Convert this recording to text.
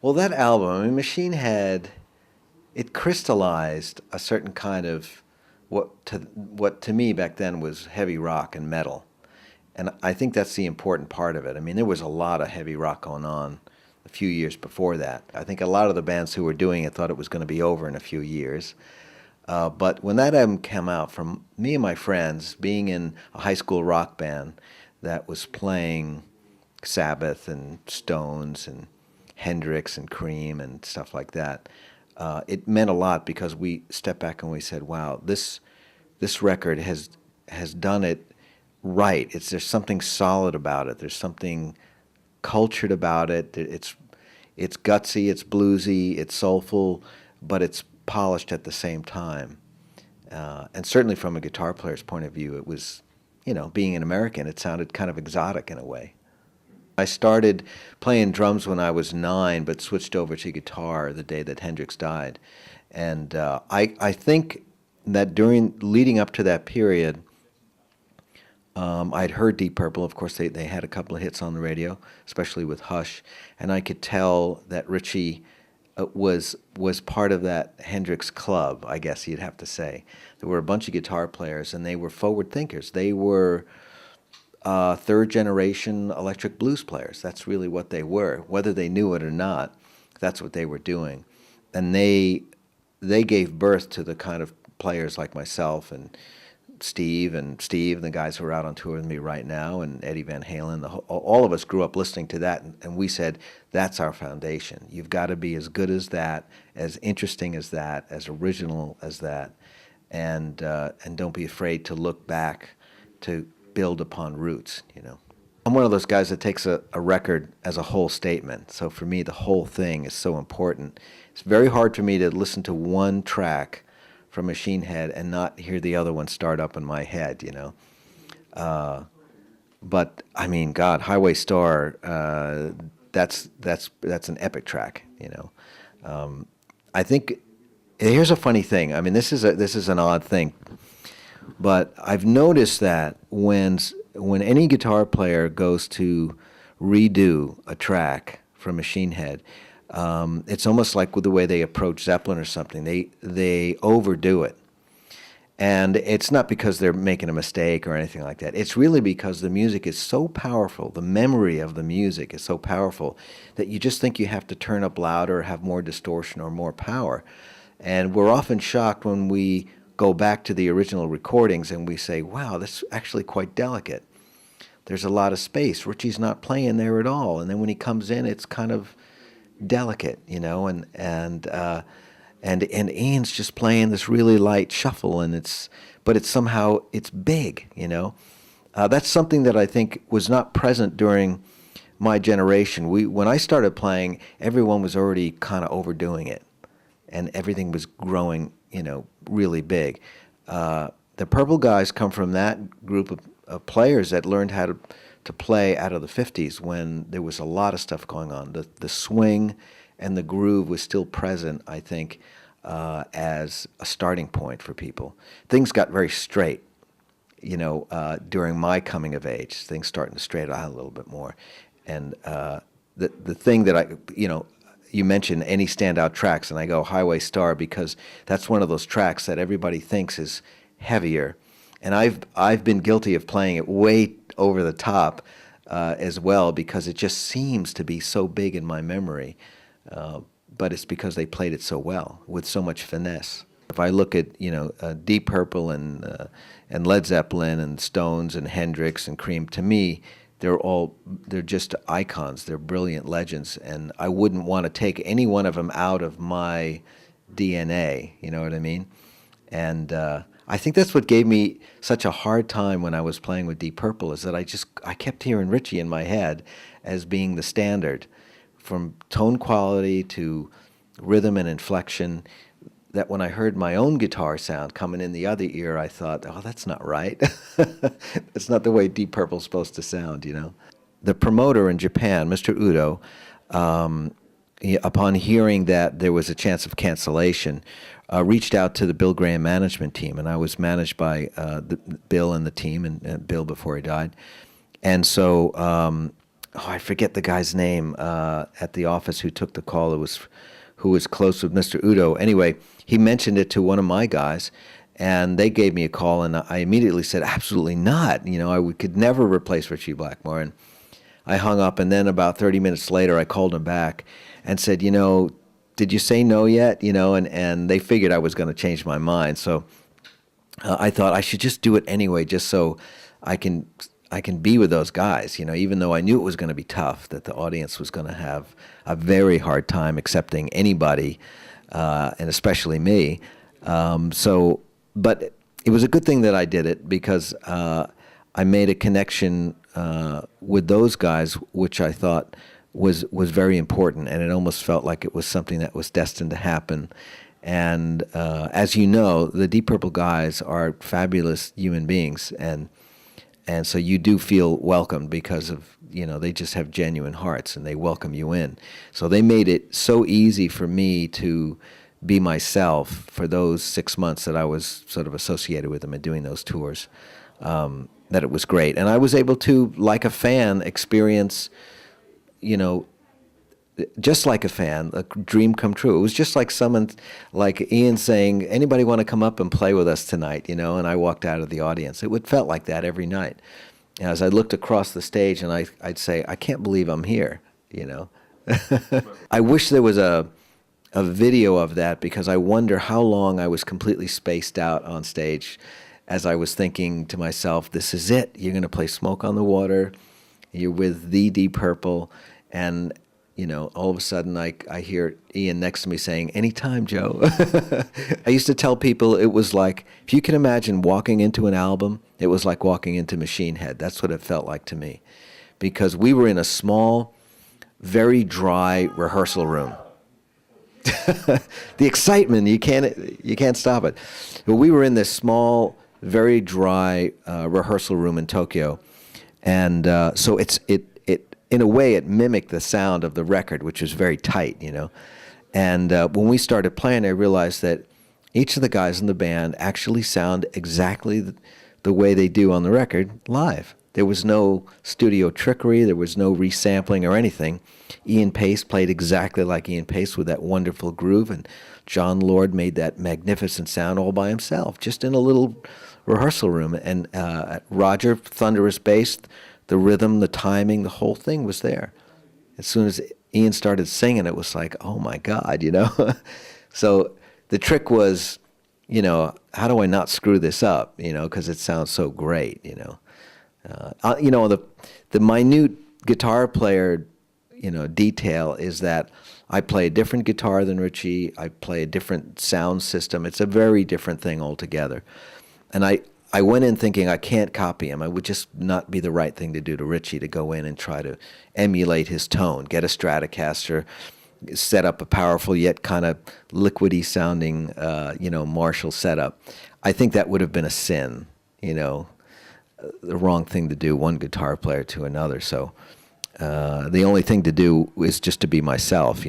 Well, that album, I mean, Machine Head, it crystallized a certain kind of what to me back then was heavy rock and metal. And I think that's the important part of it. I mean, there was a lot of heavy rock going on a few years before that. I think a lot of the bands who were doing it thought it was going to be over in a few years. But when that album came out, from me and my friends being in a high school rock band that was playing Sabbath and Stones and Hendrix and Cream and stuff like that, it meant a lot because we stepped back and we said, "Wow, this record has done it right. There's something solid about it. There's something cultured about it. It's gutsy, it's bluesy, it's soulful, but it's polished at the same time. And certainly from a guitar player's point of view, it was, being an American, it sounded kind of exotic in a way. I started playing drums when I was 9, but switched over to guitar the day that Hendrix died. And I think that during leading up to that period, I'd heard Deep Purple. Of course, they had a couple of hits on the radio, especially with Hush, and I could tell that Richie was part of that Hendrix club, I guess you'd have to say. There were a bunch of guitar players, and they were forward thinkers. They were third generation electric blues players. That's really what they were, whether they knew it or not. That's what they were doing, and they gave birth to the kind of players like myself and Steve and the guys who are out on tour with me right now, and Eddie Van Halen. All of us grew up listening to that, and we said, that's our foundation. You've got to be as good as that, as interesting as that, as original as that, and don't be afraid to look back to build upon roots. I'm one of those guys that takes a record as a whole statement. So for me, the whole thing is so important. It's very hard for me to listen to one track from Machine Head and not hear the other one start up in my head. But I mean, God, Highway Star, that's an epic track. I think here's a funny thing. I mean, this is an odd thing, but I've noticed that when any guitar player goes to redo a track from Machine Head, it's almost like with the way they approach Zeppelin or something. They overdo it. And it's not because they're making a mistake or anything like that. It's really because the music is so powerful, the memory of the music is so powerful that you just think you have to turn up louder, have more distortion or more power. And we're often shocked when we go back to the original recordings and we say, wow, this is actually quite delicate. There's a lot of space. Richie's not playing there at all. And then when he comes in, it's kind of delicate, and Ian's just playing this really light shuffle, but it's somehow it's big. That's something that I think was not present during my generation. When I started playing, everyone was already kind of overdoing it, and everything was growing, really big. The Purple guys come from that group of players that learned how to play out of the 50s when there was a lot of stuff going on. The swing and the groove was still present, I think, as a starting point for people. Things got very straight, during my coming of age. Things starting to straighten out a little bit more. And the thing that you mentioned any standout tracks, and I go Highway Star because that's one of those tracks that everybody thinks is heavier. And I've been guilty of playing it way over the top as well because it just seems to be so big in my memory. But it's because they played it so well with so much finesse. If I look at Deep Purple and Led Zeppelin and Stones and Hendrix and Cream, to me they're just icons. They're brilliant legends, and I wouldn't want to take any one of them out of my DNA. You know what I mean? And I think that's what gave me such a hard time when I was playing with Deep Purple, is that I kept hearing Richie in my head as being the standard, from tone quality to rhythm and inflection, that when I heard my own guitar sound coming in the other ear, I thought, oh, that's not right. That's not the way Deep Purple's supposed to sound. The promoter in Japan, Mr. Udo, upon hearing that there was a chance of cancellation, reached out to the Bill Graham management team, and I was managed by Bill and the team, and Bill before he died. And so I forget the guy's name at the office who took the call. Who was close with Mr. Udo. Anyway, he mentioned it to one of my guys, and they gave me a call, and I immediately said, absolutely not. Could never replace Ritchie Blackmore. And I hung up, and then about 30 minutes later, I called him back and said, did you say no yet? And they figured I was going to change my mind. So I thought I should just do it anyway, just so I can be with those guys, even though I knew it was going to be tough, that the audience was going to have a very hard time accepting anybody, and especially me. But it was a good thing that I did it, because I made a connection with those guys, which I thought was very important, and it almost felt like it was something that was destined to happen. And as you know, the Deep Purple guys are fabulous human beings, and so you do feel welcomed, because of, they just have genuine hearts and they welcome you in. So they made it so easy for me to be myself for those 6 months that I was sort of associated with them and doing those tours, that it was great. And I was able to, like a fan, experience, just like a fan, a dream come true. It was just like someone, like Ian saying, anybody want to come up and play with us tonight, and I walked out of the audience. It felt like that every night. And as I looked across the stage, and I'd say, I can't believe I'm here, I wish there was a video of that, because I wonder how long I was completely spaced out on stage, as I was thinking to myself, this is it. You're going to play Smoke on the Water. You're with the Deep Purple. And all of a sudden I hear Ian next to me saying, anytime, Joe. I used to tell people it was like, if you can imagine walking into an album, it was like walking into Machine Head. That's what it felt like to me. Because we were in a small, very dry rehearsal room. The excitement, you can't stop it. But we were in this small, very dry rehearsal room in Tokyo. And so it in a way, it mimicked the sound of the record, which was very tight, And when we started playing, I realized that each of the guys in the band actually sound exactly the way they do on the record live. There was no studio trickery. There was no resampling or anything. Ian Pace played exactly like Ian Pace with that wonderful groove, and John Lord made that magnificent sound all by himself, just in a little rehearsal room. And Roger, thunderous bass, the rhythm, the timing, the whole thing was there. As soon as Ian started singing, it was like, oh my God, So the trick was, how do I not screw this up, because it sounds so great, The minute guitar player, detail is that I play a different guitar than Ritchie. I play a different sound system. It's a very different thing altogether. And I went in thinking I can't copy him. It would just not be the right thing to do to Ritchie, to go in and try to emulate his tone, get a Stratocaster, set up a powerful yet kind of liquidy sounding, Marshall setup. I think that would have been a sin, the wrong thing to do, one guitar player to another. So the only thing to do is just to be myself,